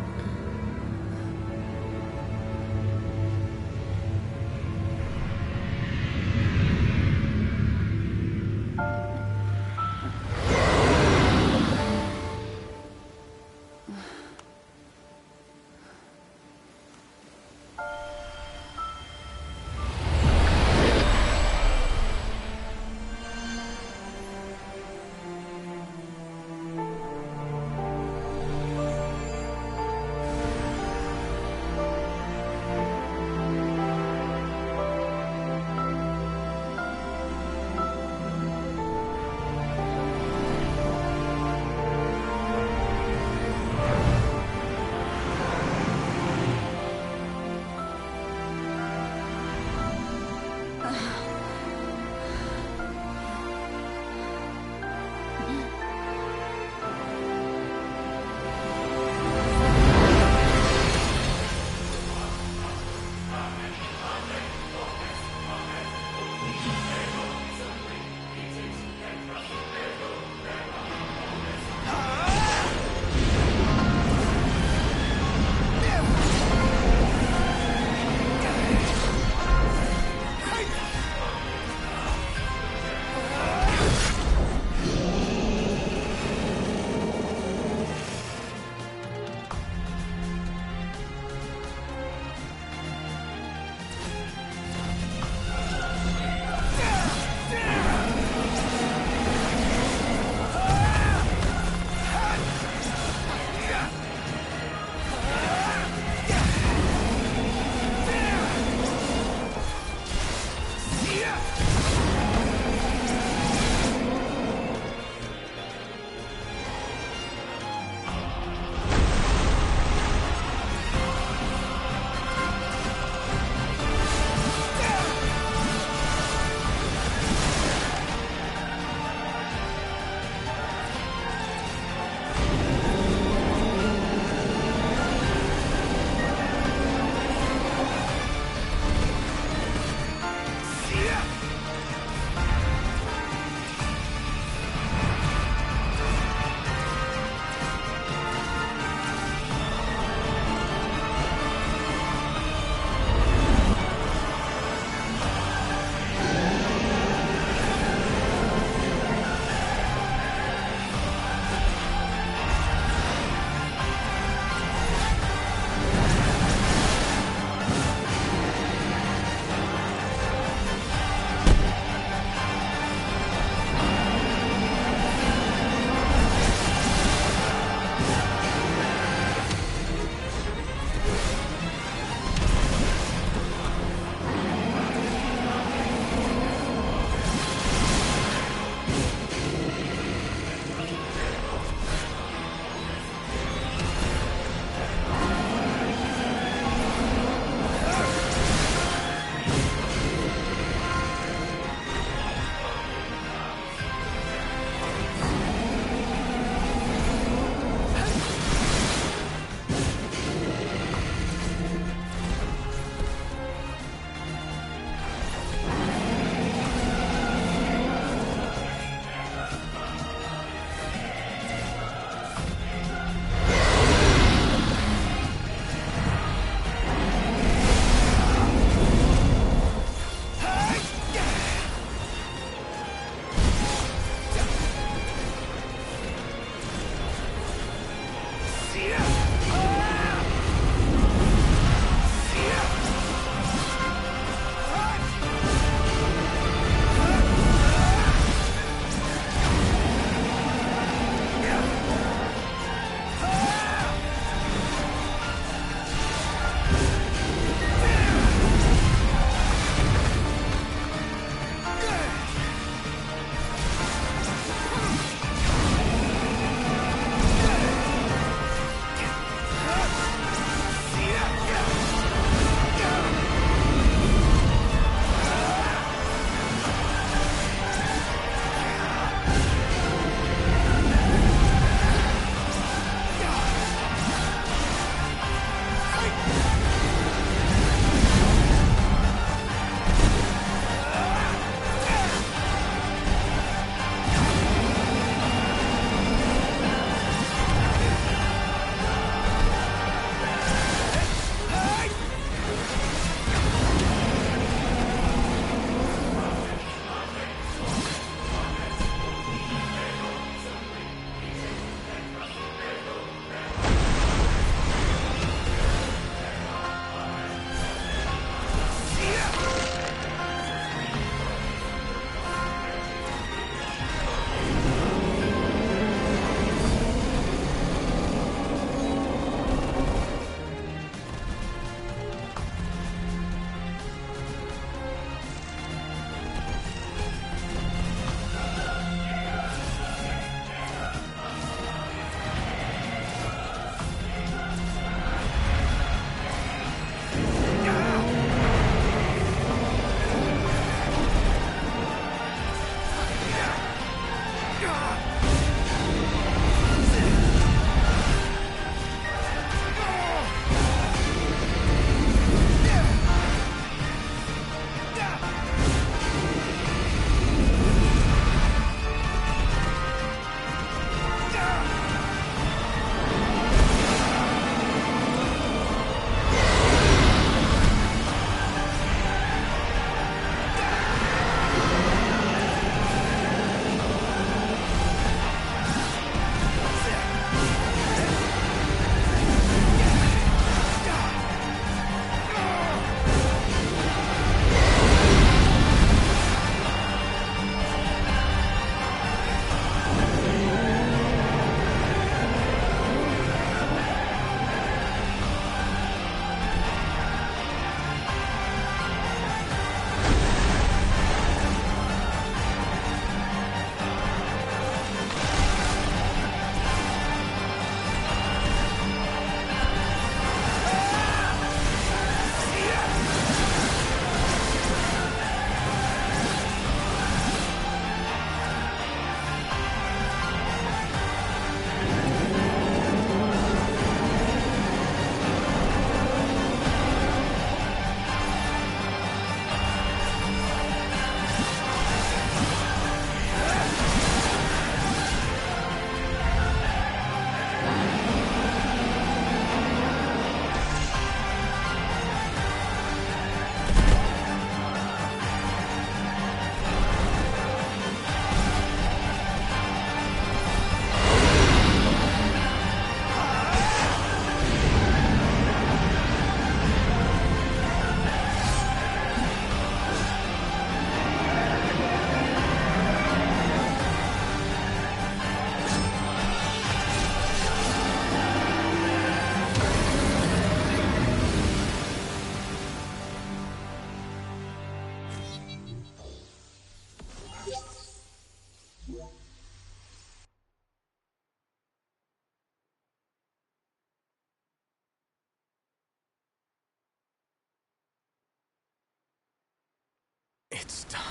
It's done.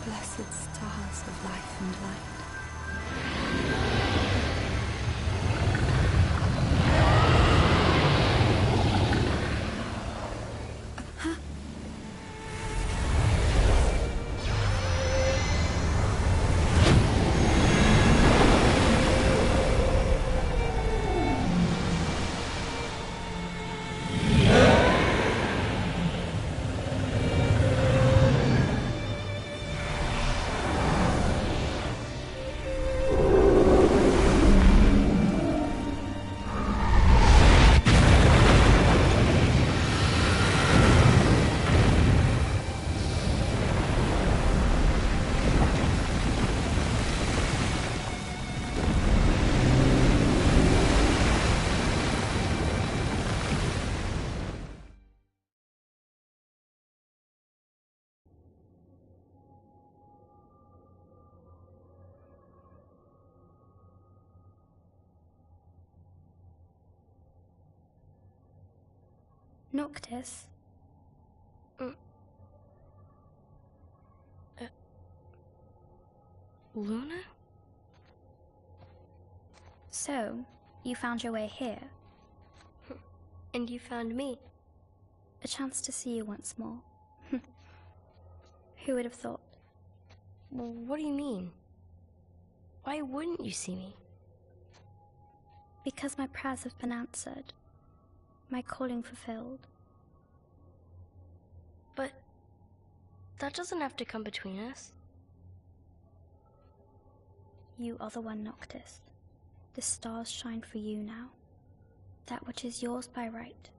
Blessed stars of life and light. Noctis? Luna? So, you found your way here. And you found me. A chance to see you once more. Who would have thought? Well, what do you mean? Why wouldn't you see me? Because my prayers have been answered. My calling fulfilled. But that doesn't have to come between us. You are the one, Noctis. The stars shine for you now. That which is yours by right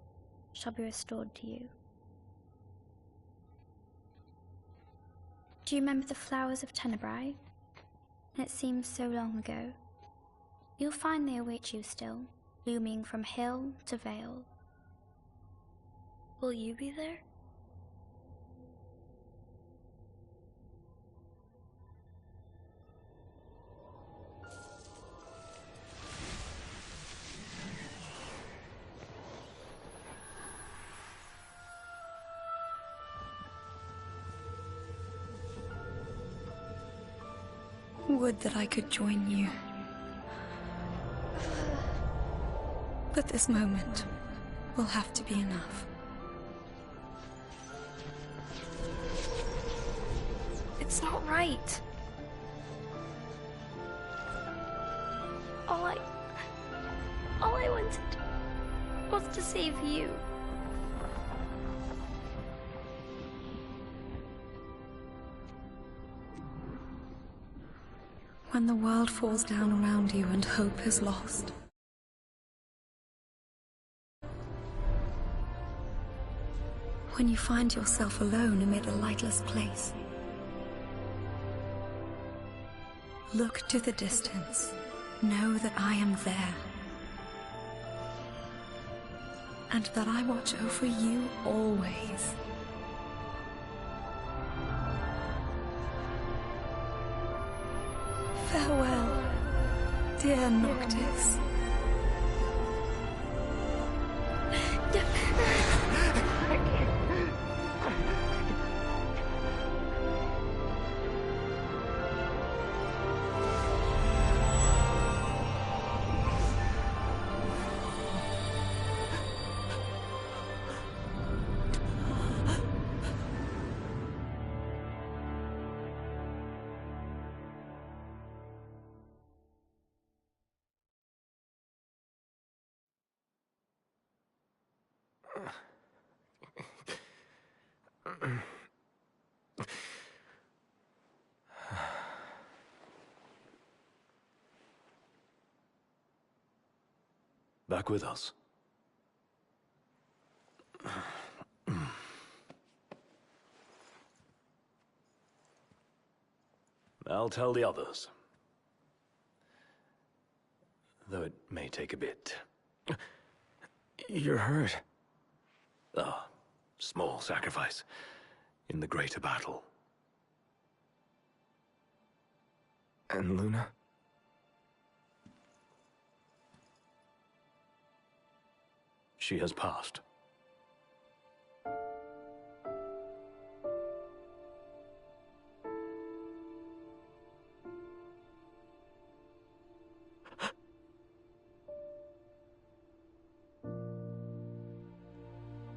shall be restored to you. Do you remember the flowers of Tenebrae? It seems so long ago. You'll find they await you still, looming from hill to vale. Will you be there? Would that I could join you. But this moment will have to be enough. It's not right. All I wanted was to save you. When the world falls down around you and hope is lost, when you find yourself alone amid a lightless place, look to the distance. Know that I am there, and that I watch over you always. Farewell, dear Noctis. Back with us. I'll tell the others. Though it may take a bit. You're hurt. Ah, small sacrifice. in the greater battle. And Luna? She has passed.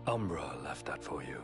Umbra left that for you.